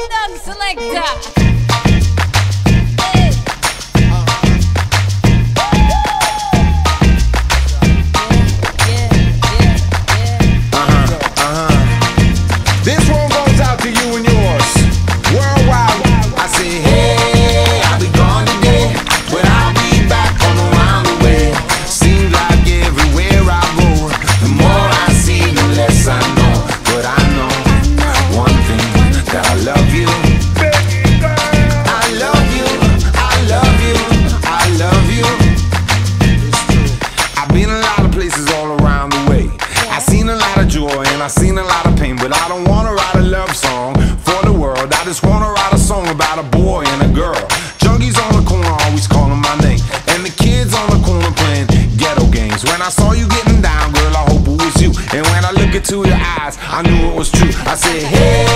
Doug Selector. This one goes out to you and yours worldwide. I say, hey, I'll be gone today, but I'll be back on around the way. Seems like everywhere I go, the more I see, the less I know. But I know one thing, that I love you. I love you, I love you, I love you. I've been a lot of places all around the way. I seen a lot of joy and I seen a lot of pain, but I don't wanna write a love song for the world. I just wanna write a song about a boy and a girl. Junkies on the corner always calling my name, and the kids on the corner playing ghetto games. When I saw you getting down, girl, I hope it was you. And when I look into your eyes, I knew it was true. I said, hey,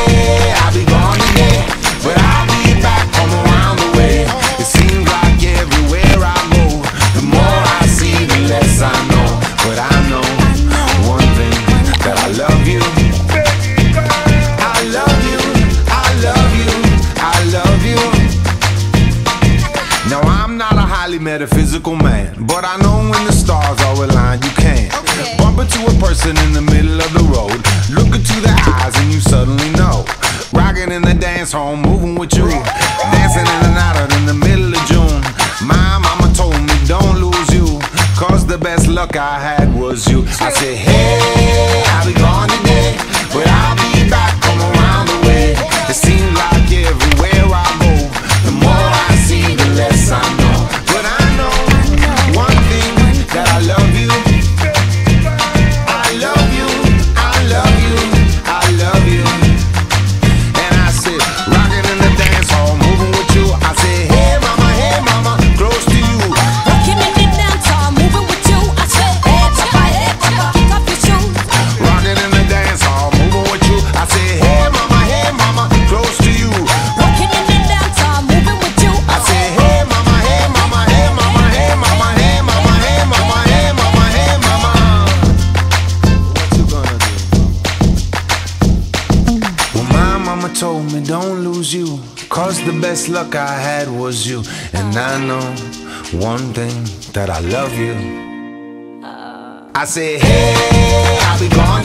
I'll be gone today, but I'll be back on around the way. It seems like everywhere I go, the more I see, the less I know. But I know one thing, that I love you. I love you, I love you, I love you. Now I'm not a highly metaphysical man, but I know when the stars are aligned, you can bump into a person in the middle of the road, look into their eyes and you suddenly know. Rocking in the dance hall, moving with you, dancing in and out of in the middle of June. My mama told me don't lose you, cause the best luck I had was you. I said, hey, I'll be gone today, but I'll be back on around the way. It seems like everywhere I go, the more I see, the less I know. But I know one thing, that I love you. I love you, I love you, I love you. And I said, rocking in the dance hall, moving with you. I said, hey mama, close to you. Rocking in the dance hall, moving with you. I said, hey papa, kick off your shoes. Rocking in the dance hall, moving with you. I said, hey mama, close to you. Rocking in the dance hall, moving with you. I said, hey mama, hey mama, hey mama, hey mama, hey mama, hey mama, hey mama, hey mama. What you gonna do? Well, my mama told me don't lose you, cause the best luck I had was you. And I know one thing, that I love you. I said, hey, I'll be gone